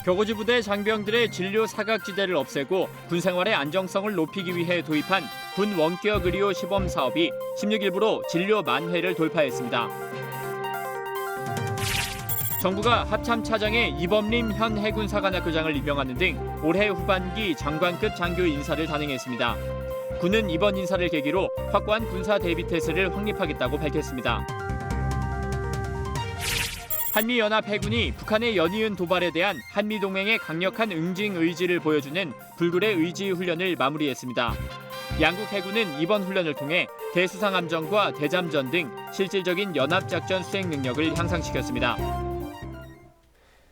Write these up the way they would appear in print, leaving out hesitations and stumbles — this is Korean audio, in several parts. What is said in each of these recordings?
격오지 부대 장병들의 진료 사각지대를 없애고 군 생활의 안정성을 높이기 위해 도입한 군 원격 의료 시범 사업이 16일부로 진료 만회를 돌파했습니다. 정부가 합참 차장에 이범림 현 해군사관학교장을 임명하는 등 올해 후반기 장관급 장교 인사를 단행했습니다. 군은 이번 인사를 계기로 확고한 군사 대비 태세를 확립하겠다고 밝혔습니다. 한미연합해군이 북한의 연이은 도발에 대한 한미동맹의 강력한 응징 의지를 보여주는 불굴의 의지 훈련을 마무리했습니다. 양국 해군은 이번 훈련을 통해 대수상함정과 대잠전 등 실질적인 연합작전 수행 능력을 향상시켰습니다.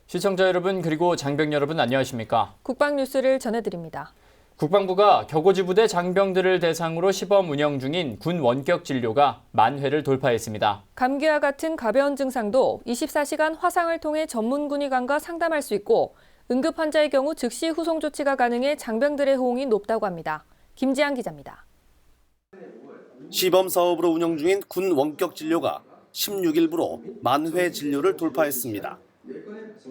시청자 여러분 그리고 장병 여러분 안녕하십니까? 국방뉴스를 전해드립니다. 국방부가 격오지 부대 장병들을 대상으로 시범 운영 중인 군 원격 진료가 만회를 돌파했습니다. 감기와 같은 가벼운 증상도 24시간 화상을 통해 전문 군의관과 상담할 수 있고 응급 환자의 경우 즉시 후송 조치가 가능해 장병들의 호응이 높다고 합니다. 김지한 기자입니다. 시범 사업으로 운영 중인 군 원격 진료가 16일부로 만회 진료를 돌파했습니다.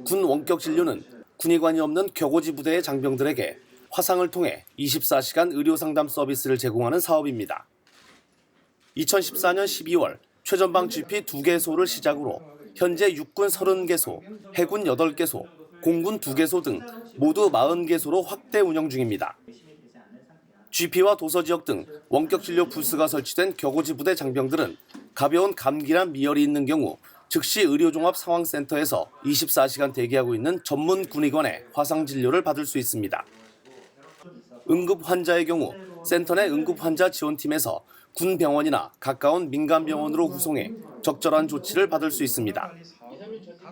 군 원격 진료는 군의관이 없는 격오지 부대의 장병들에게 화상을 통해 24시간 의료 상담 서비스를 제공하는 사업입니다. 2014년 12월 최전방 GP 2개소를 시작으로 현재 육군 30개소, 해군 8개소, 공군 2개소 등 모두 40개소로 확대 운영 중입니다. GP와 도서 지역 등 원격 진료 부스가 설치된 격오지 부대 장병들은 가벼운 감기나 미열이 있는 경우 즉시 의료종합상황센터에서 24시간 대기하고 있는 전문 군의관의 화상 진료를 받을 수 있습니다. 응급 환자의 경우 센터 내 응급 환자 지원팀에서 군 병원이나 가까운 민간 병원으로 후송해 적절한 조치를 받을 수 있습니다.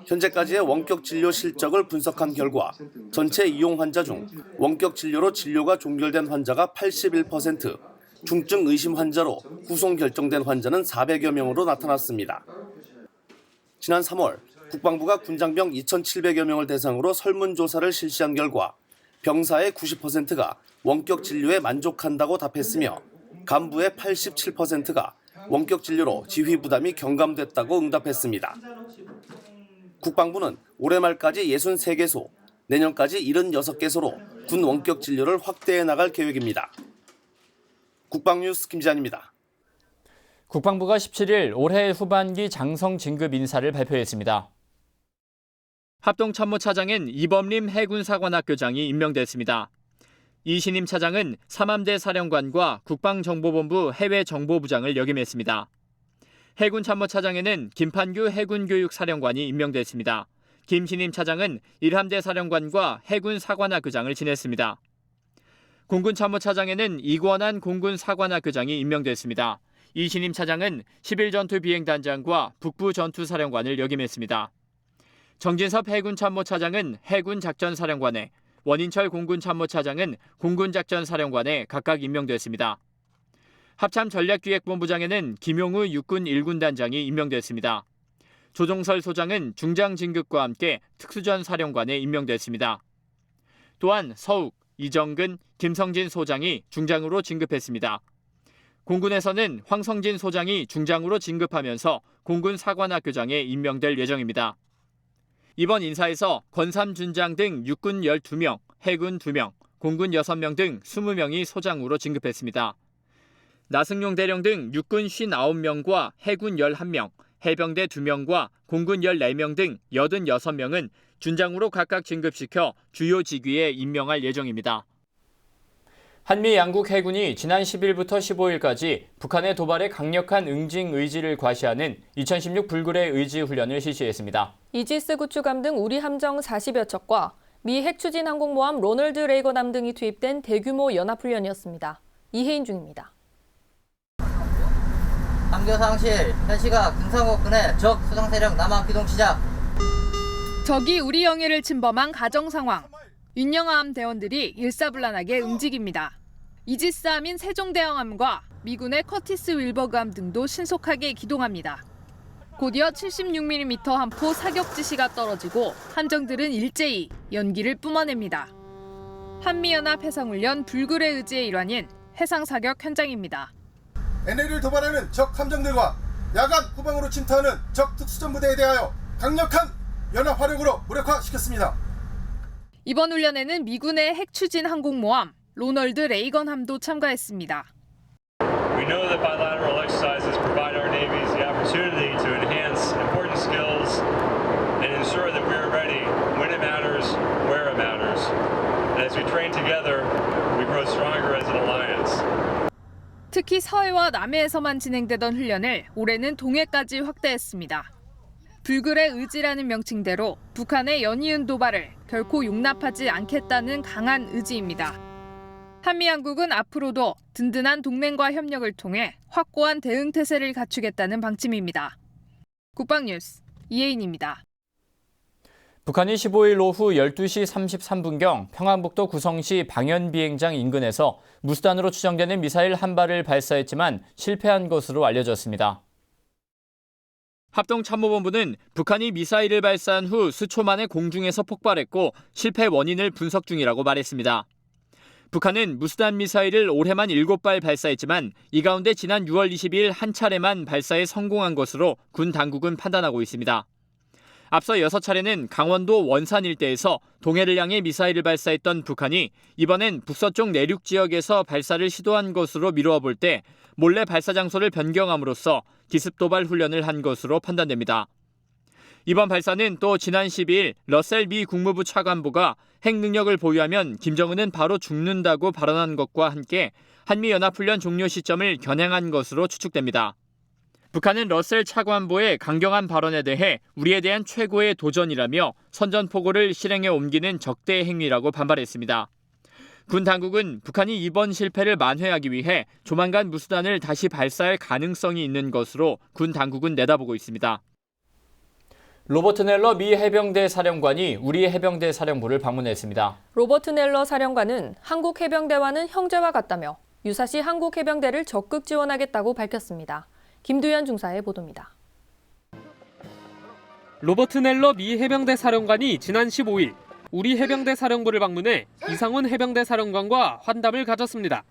현재까지의 원격 진료 실적을 분석한 결과 전체 이용 환자 중 원격 진료로 진료가 종결된 환자가 81%, 중증 의심 환자로 후송 결정된 환자는 400여 명으로 나타났습니다. 지난 3월 국방부가 군장병 2,700여 명을 대상으로 설문조사를 실시한 결과 병사의 90%가 원격 진료에 만족한다고 답했으며 간부의 87%가 원격 진료로 지휘 부담이 경감됐다고 응답했습니다. 국방부는 올해 말까지 63개소, 내년까지 76개소로 군 원격 진료를 확대해 나갈 계획입니다. 국방뉴스 김지한입니다. 국방부가 17일 올해 후반기 장성 진급 인사를 발표했습니다. 합동참모차장엔 이범림 해군사관학교장이 임명됐습니다. 이 신임 차장은 삼함대 사령관과 국방정보본부 해외정보부장을 역임했습니다. 해군참모차장에는 김판규 해군교육사령관이 임명됐습니다. 김 신임 차장은 일함대 사령관과 해군사관학교장을 지냈습니다. 공군참모차장에는 이권한 공군사관학교장이 임명됐습니다. 이 신임 차장은 11전투비행단장과 북부전투사령관을 역임했습니다. 정진섭 해군참모차장은 해군작전사령관에, 원인철 공군참모차장은 공군작전사령관에 각각 임명됐습니다. 합참전략기획본부장에는 김용우 육군 1군단장이 임명됐습니다. 조종설 소장은 중장 진급과 함께 특수전사령관에 임명됐습니다. 또한 서욱, 이정근, 김성진 소장이 중장으로 진급했습니다. 공군에서는 황성진 소장이 중장으로 진급하면서 공군사관학교장에 임명될 예정입니다. 이번 인사에서 권삼 준장 등 육군 12명, 해군 2명, 공군 6명 등 20명이 소장으로 진급했습니다. 나승용 대령 등 육군 59명과 해군 11명, 해병대 2명과 공군 14명 등 86명은 준장으로 각각 진급시켜 주요 직위에 임명할 예정입니다. 한미 양국 해군이 지난 10일부터 15일까지 북한의 도발에 강력한 응징 의지를 과시하는 2016 불굴의 의지 훈련을 실시했습니다. 이지스 구축함 등 우리 함정 40여 척과 미 핵추진 항공모함 로널드 레이건함 등이 투입된 대규모 연합훈련이었습니다. 이혜인 중입니다. 함교상실, 현시각 등산국근의 적 수상 세력 남한 기동 시작. 적이 우리 영해를 침범한 가정 상황. 윤영함 대원들이 일사불란하게 움직입니다. 이지스함인 세종대왕함과 미군의 커티스 윌버그함 등도 신속하게 기동합니다. 곧이어 76mm 함포 사격 지시가 떨어지고 함정들은 일제히 연기를 뿜어냅니다. 한미연합 해상훈련 불굴의 의지의 일환인 해상사격 현장입니다. NL을 도발하는 적 함정들과 야간 후방으로 침투하는 적 특수전부대에 대하여 강력한 연합 화력으로 무력화시켰습니다. 이번 훈련에는 미군의 핵추진 항공모함 로널드 레이건함도 참가했습니다. We know that bilateral exercises provide our navies the opportunity to enhance important skills and ensure that we are ready when it matters, where it matters. And as we train together, we grow stronger as an alliance. 특히 서해와 남해에서만 진행되던 훈련을 올해는 동해까지 확대했습니다. 불굴의 의지라는 명칭대로 북한의 연이은 도발을 결코 용납하지 않겠다는 강한 의지입니다. 한미양국은 앞으로도 든든한 동맹과 협력을 통해 확고한 대응 태세를 갖추겠다는 방침입니다. 국방뉴스 이혜인입니다. 북한이 15일 오후 12시 33분경 평안북도 구성시 방연비행장 인근에서 무수단으로 추정되는 미사일 한 발을 발사했지만 실패한 것으로 알려졌습니다. 합동참모본부는 북한이 미사일을 발사한 후 수초 만에 공중에서 폭발했고 실패 원인을 분석 중이라고 말했습니다. 북한은 무수단 미사일을 올해만 7발 발사했지만 이 가운데 지난 6월 22일 한 차례만 발사에 성공한 것으로 군 당국은 판단하고 있습니다. 앞서 6차례는 강원도 원산 일대에서 동해를 향해 미사일을 발사했던 북한이 이번엔 북서쪽 내륙 지역에서 발사를 시도한 것으로 미루어 볼 때 몰래 발사 장소를 변경함으로써 기습 도발 훈련을 한 것으로 판단됩니다. 이번 발사는 또 지난 12일 러셀 미 국무부 차관보가 핵 능력을 보유하면 김정은은 바로 죽는다고 발언한 것과 함께 한미연합훈련 종료 시점을 겨냥한 것으로 추측됩니다. 북한은 러셀 차관보의 강경한 발언에 대해 우리에 대한 최고의 도전이라며 선전포고를 실행에 옮기는 적대 행위라고 반발했습니다. 군 당국은 북한이 이번 실패를 만회하기 위해 조만간 무수단을 다시 발사할 가능성이 있는 것으로 군 당국은 내다보고 있습니다. 로버트 넬러 미 해병대 사령관이 우리 해병대 사령부를 방문했습니다. 로버트 넬러 사령관은 한국 해병대와는 형제와 같다며 유사시 한국 해병대를 적극 지원하겠다고 밝혔습니다. 김두현 중사의 보도입니다. 로버트 넬러 미 해병대 사령관이 지난 15일 우리 해병대 사령부를 방문해 이상훈 해병대 사령관과 환담을 가졌습니다.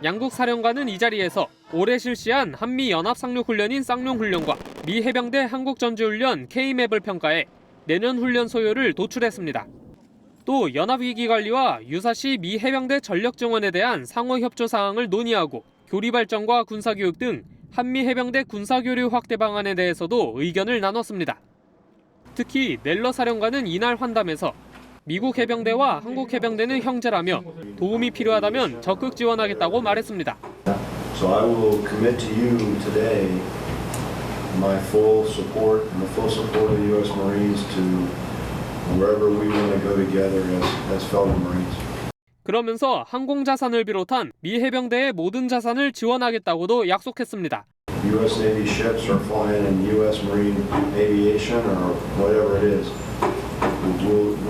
양국 사령관은 이 자리에서 올해 실시한 한미 연합 상륙훈련인 쌍용훈련과 미 해병대 한국전지훈련 K맵을 평가해 내년 훈련 소요를 도출했습니다. 또 연합위기관리와 유사시 미 해병대 전력 증원에 대한 상호 협조 사항을 논의하고 교리 발전과 군사교육 등 한미 해병대 군사교류 확대 방안에 대해서도 의견을 나눴습니다. 특히 넬러 사령관은 이날 환담에서 미국 해병대와 한국 해병대는 형제라며 도움이 필요하다면 적극 지원하겠다고 말했습니다. So I will commit to you today my full support and the full support of the U.S. Marines to wherever we want to go together as fellow Marines. 그러면서 항공 자산을 비롯한 미 해병대의 모든 자산을 지원하겠다고도 약속했습니다. U.S. Navy ships are flying in U.S. Marine aviation or whatever it is.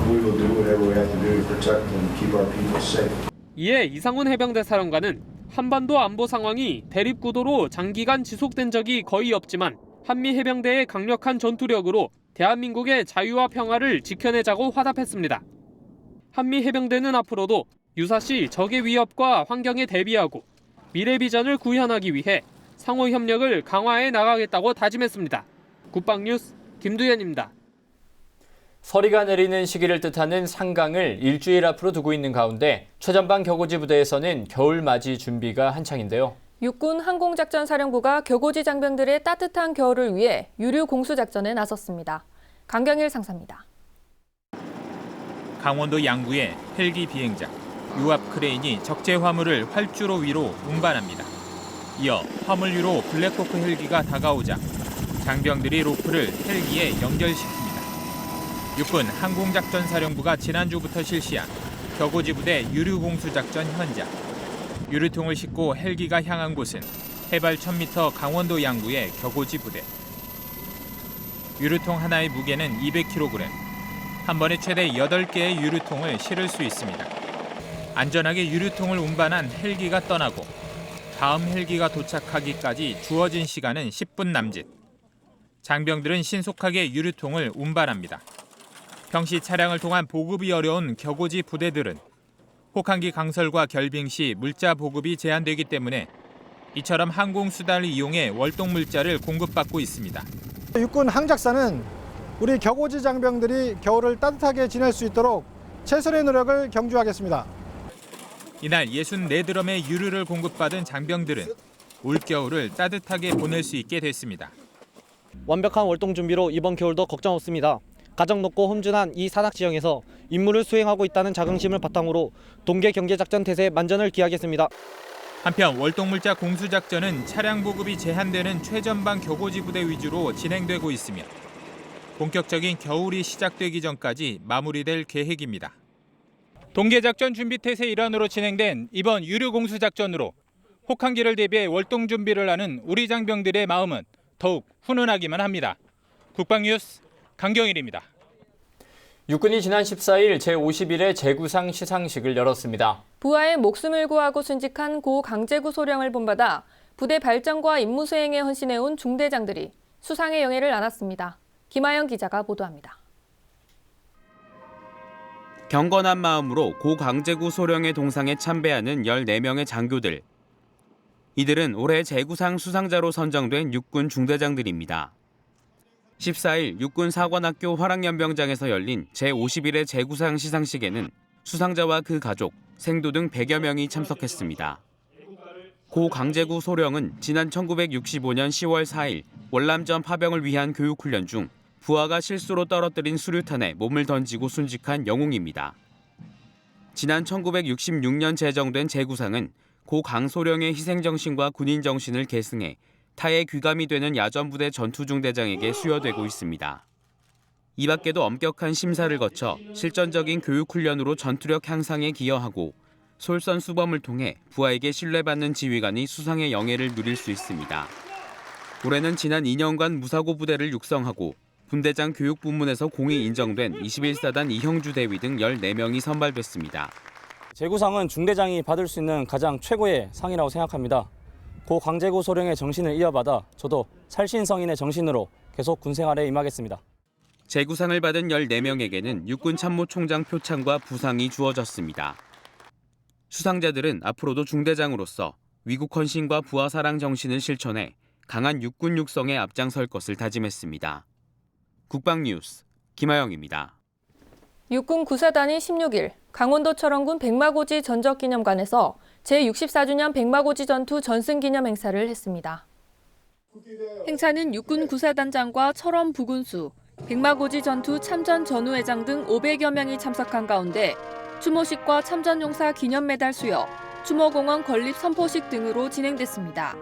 We will do whatever we have to do to protect and keep our people safe. 이에 이상훈 해병대 사령관은 한반도 안보 상황이 대립 구도로 장기간 지속된 적이 거의 없지만 한미 해병대의 강력한 전투력으로 대한민국의 자유와 평화를 지켜내자고 화답했습니다. 한미 해병대는 앞으로도 유사시 적의 위협과 환경에 대비하고 미래 비전을 구현하기 위해 상호 협력을 강화해 나가겠다고 다짐했습니다. 국방뉴스 김두현입니다. 서리가 내리는 시기를 뜻하는 상강을 일주일 앞으로 두고 있는 가운데 최전방 격오지 부대에서는 겨울 맞이 준비가 한창인데요. 육군 항공작전사령부가 격오지 장병들의 따뜻한 겨울을 위해 유류 공수 작전에 나섰습니다. 강경일 상사입니다. 강원도 양구의 헬기 비행장, 유압 크레인이 적재 화물을 활주로 위로 운반합니다. 이어 화물 위로 블랙호크 헬기가 다가오자 장병들이 로프를 헬기에 연결시킵니다. 육군 항공작전사령부가 지난주부터 실시한 격오지 부대 유류공수작전 현장. 유류통을 싣고 헬기가 향한 곳은 해발 1000m 강원도 양구의 격오지 부대. 유류통 하나의 무게는 200kg. 한 번에 최대 8개의 유류통을 실을 수 있습니다. 안전하게 유류통을 운반한 헬기가 떠나고 다음 헬기가 도착하기까지 주어진 시간은 10분 남짓. 장병들은 신속하게 유류통을 운반합니다. 평시 차량을 통한 보급이 어려운 격오지 부대들은 혹한기 강설과 결빙 시 물자 보급이 제한되기 때문에 이처럼 항공수단을 이용해 월동 물자를 공급받고 있습니다. 육군 항작사는 우리 격오지 장병들이 겨울을 따뜻하게 지낼 수 있도록 최선의 노력을 경주하겠습니다. 이날 64드럼의 유류를 공급받은 장병들은 올겨울을 따뜻하게 보낼 수 있게 됐습니다. 완벽한 월동 준비로 이번 겨울도 걱정 없습니다. 가장 높고 험준한 이 산악 지형에서 임무를 수행하고 있다는 자긍심을 바탕으로 동계 경제작전 태세에 만전을 기하겠습니다. 한편 월동물자 공수작전은 차량 보급이 제한되는 최전방 격오지 부대 위주로 진행되고 있으며 본격적인 겨울이 시작되기 전까지 마무리될 계획입니다. 동계작전 준비태세 일환으로 진행된 이번 유류공수작전으로 혹한기를 대비해 월동 준비를 하는 우리 장병들의 마음은 더욱 훈훈하기만 합니다. 국방뉴스 강경일입니다. 육군이 지난 14일 제51회 제구상 시상식을 열었습니다. 부하의 목숨을 구하고 순직한 고 강제구 소령을 본받아 부대 발전과 임무 수행에 헌신해온 중대장들이 수상의 영예를 안았습니다. 김하영 기자가 보도합니다. 경건한 마음으로 고 강제구 소령의 동상에 참배하는 14명의 장교들. 이들은 올해 제구상 수상자로 선정된 육군 중대장들입니다. 14일 육군 사관학교 화랑연병장에서 열린 제51회 제구상 시상식에는 수상자와 그 가족, 생도 등 100여 명이 참석했습니다. 고 강제구 소령은 지난 1965년 10월 4일 월남전 파병을 위한 교육훈련 중 부하가 실수로 떨어뜨린 수류탄에 몸을 던지고 순직한 영웅입니다. 지난 1966년 제정된 제구상은 고 강소령의 희생정신과 군인정신을 계승해 타의 귀감이 되는 야전부대 전투중대장에게 수여되고 있습니다. 이 밖에도 엄격한 심사를 거쳐 실전적인 교육훈련으로 전투력 향상에 기여하고 솔선수범을 통해 부하에게 신뢰받는 지휘관이 수상의 영예를 누릴 수 있습니다. 올해는 지난 2년간 무사고 부대를 육성하고 분대장 교육 부문에서 공이 인정된 21사단 이형주 대위 등 14명이 선발됐습니다. 제구상은 중대장이 받을 수 있는 가장 최고의 상이라고 생각합니다. 고 강제구 소령의 정신을 이어받아 저도 살신성인의 정신으로 계속 군생활에 임하겠습니다. 제구상을 받은 14명에게는 육군 참모총장 표창과 부상이 주어졌습니다. 수상자들은 앞으로도 중대장으로서 위국 헌신과 부하 사랑 정신을 실천해 강한 육군 육성에 앞장설 것을 다짐했습니다. 국방뉴스 김하영입니다. 육군 구사단이 16일 강원도 철원군 백마고지 전적기념관에서 제64주년 백마고지 전투 전승기념 행사를 했습니다. 행사는 육군 구사단장과 철원 부군수, 백마고지 전투 참전 전우회장 등 500여 명이 참석한 가운데 추모식과 참전용사 기념메달 수여, 추모공원 건립 선포식 등으로 진행됐습니다.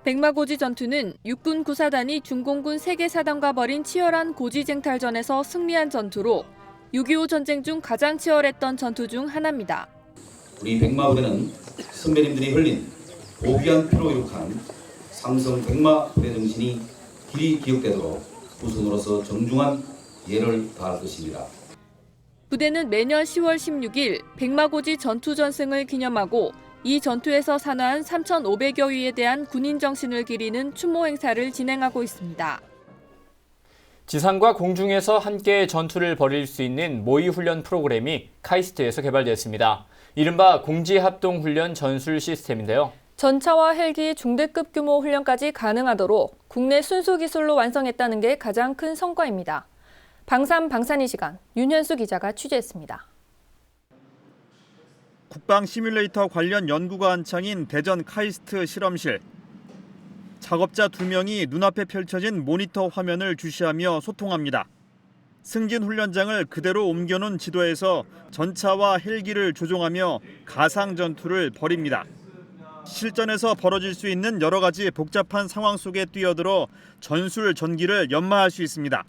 백마고지 전투는 육군 구사단이 중공군 세계사단과 벌인 치열한 고지쟁탈전에서 승리한 전투로 6.25 전쟁 중 가장 치열했던 전투 중 하나입니다. 우리 백마부대는 선배님들이 흘린 고귀한 피로 이룩한 삼성 백마부대 정신이 길이 기억되도록 후손으로서 정중한 예를 다할 것입니다. 부대는 매년 10월 16일 백마고지 전투 전승을 기념하고 이 전투에서 산화한 3,500여 위에 대한 군인 정신을 기리는 추모 행사를 진행하고 있습니다. 지상과 공중에서 함께 전투를 벌일 수 있는 모의훈련 프로그램이 카이스트에서 개발됐습니다. 이른바 공지합동훈련 전술 시스템인데요. 전차와 헬기 중대급 규모 훈련까지 가능하도록 국내 순수 기술로 완성했다는 게 가장 큰 성과입니다. 방산이 시간, 윤현수 기자가 취재했습니다. 국방 시뮬레이터 관련 연구가 한창인 대전 카이스트 실험실. 작업자 2명이 눈앞에 펼쳐진 모니터 화면을 주시하며 소통합니다. 승진 훈련장을 그대로 옮겨놓은 지도에서 전차와 헬기를 조종하며 가상 전투를 벌입니다. 실전에서 벌어질 수 있는 여러 가지 복잡한 상황 속에 뛰어들어 전술 전기를 연마할 수 있습니다.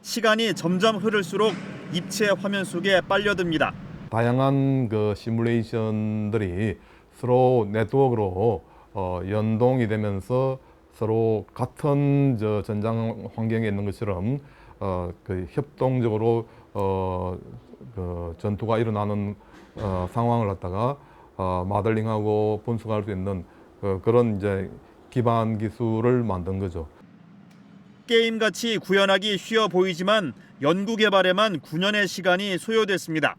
시간이 점점 흐를수록 입체 화면 속에 빨려듭니다. 다양한 시뮬레이션들이 서로 네트워크로 연동이 되면서 서로 같은 전장 환경에 있는 것처럼 협동적으로 전투가 일어나는 상황을 갖다가 모델링하고 분석할 수 있는 그런 기반 기술을 만든 거죠. 게임같이 구현하기 쉬워 보이지만 연구 개발에만 9년의 시간이 소요됐습니다.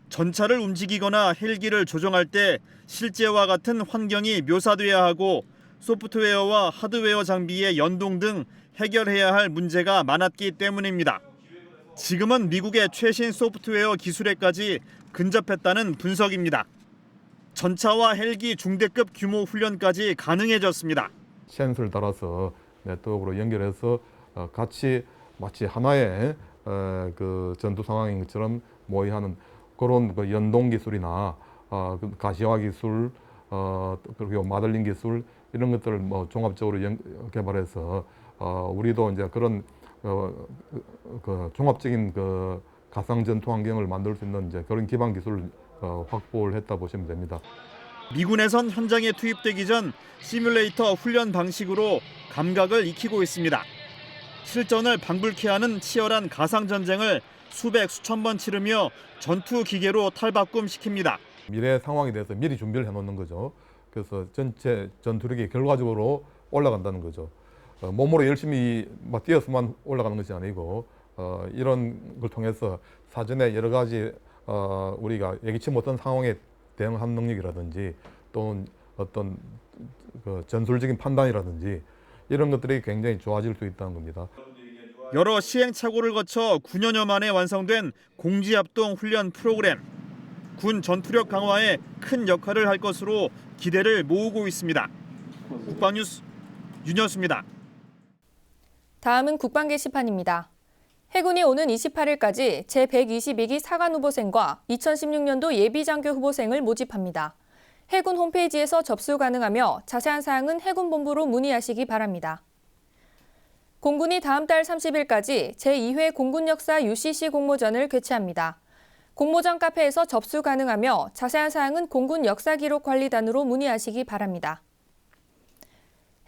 전차를 움직이거나 헬기를 조종할 때 실제와 같은 환경이 묘사돼야 하고 소프트웨어와 하드웨어 장비의 연동 등 해결해야 할 문제가 많았기 때문입니다. 지금은 미국의 최신 소프트웨어 기술에까지 근접했다는 분석입니다. 전차와 헬기 중대급 규모 훈련까지 가능해졌습니다. 센서를 따라서 네트워크로 연결해서 같이 마치 하나의 그 전투 상황인 것처럼 모의하는 그런 그 연동 기술이나 가시화 기술, 그리고 마들링 기술 이런 것들을 뭐 종합적으로 개발해서 우리도 이제 그런 그 종합적인 그 가상 전투 환경을 만들 수 있는 이제 그런 기반 기술을 확보를 했다 보시면 됩니다. 미군에선 현장에 투입되기 전 시뮬레이터 훈련 방식으로 감각을 익히고 있습니다. 실전을 방불케 하는 치열한 가상 전쟁을 수백 수천 번 치르며 전투 기계로 탈바꿈시킵니다. 미래 상황에 대해서 미리 준비를 해놓는 거죠. 그래서 전체 전투력이 결과적으로 올라간다는 거죠. 몸으로 열심히 막 뛰어서만 올라가는 것이 아니고 이런 걸 통해서 사전에 여러 가지 우리가 예기치 못한 상황에 대응하는 능력이라든지 또는 어떤 그 전술적인 판단이라든지 이런 것들이 굉장히 좋아질 수 있다는 겁니다. 여러 시행착오를 거쳐 9년여 만에 완성된 공지합동 훈련 프로그램. 군 전투력 강화에 큰 역할을 할 것으로 기대를 모으고 있습니다. 국방뉴스 윤여수입니다. 다음은 국방 게시판입니다. 해군이 오는 28일까지 제122기 사관 후보생과 2016년도 예비장교 후보생을 모집합니다. 해군 홈페이지에서 접수 가능하며 자세한 사항은 해군본부로 문의하시기 바랍니다. 공군이 다음 달 30일까지 제2회 공군역사 UCC 공모전을 개최합니다. 공모전 카페에서 접수 가능하며 자세한 사항은 공군 역사기록관리단으로 문의하시기 바랍니다.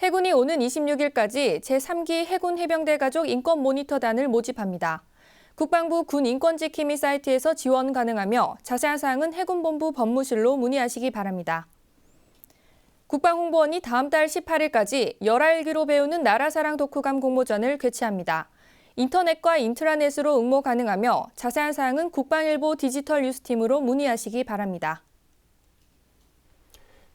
해군이 오는 26일까지 제3기 해군 해병대 가족 인권 모니터단을 모집합니다. 국방부 군인권지킴이 사이트에서 지원 가능하며 자세한 사항은 해군본부 법무실로 문의하시기 바랍니다. 국방홍보원이 다음 달 18일까지 열알기로 배우는 나라사랑 독후감 공모전을 개최합니다. 인터넷과 인트라넷으로 응모 가능하며 자세한 사항은 국방일보 디지털 뉴스팀으로 문의하시기 바랍니다.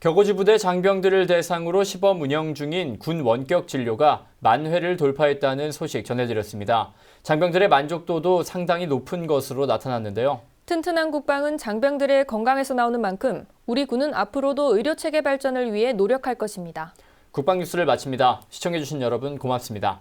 격오지 부대 장병들을 대상으로 시범 운영 중인 군 원격 진료가 10,000회를 돌파했다는 소식 전해드렸습니다. 장병들의 만족도도 상당히 높은 것으로 나타났는데요. 튼튼한 국방은 장병들의 건강에서 나오는 만큼 우리 군은 앞으로도 의료체계 발전을 위해 노력할 것입니다. 국방뉴스를 마칩니다. 시청해주신 여러분 고맙습니다.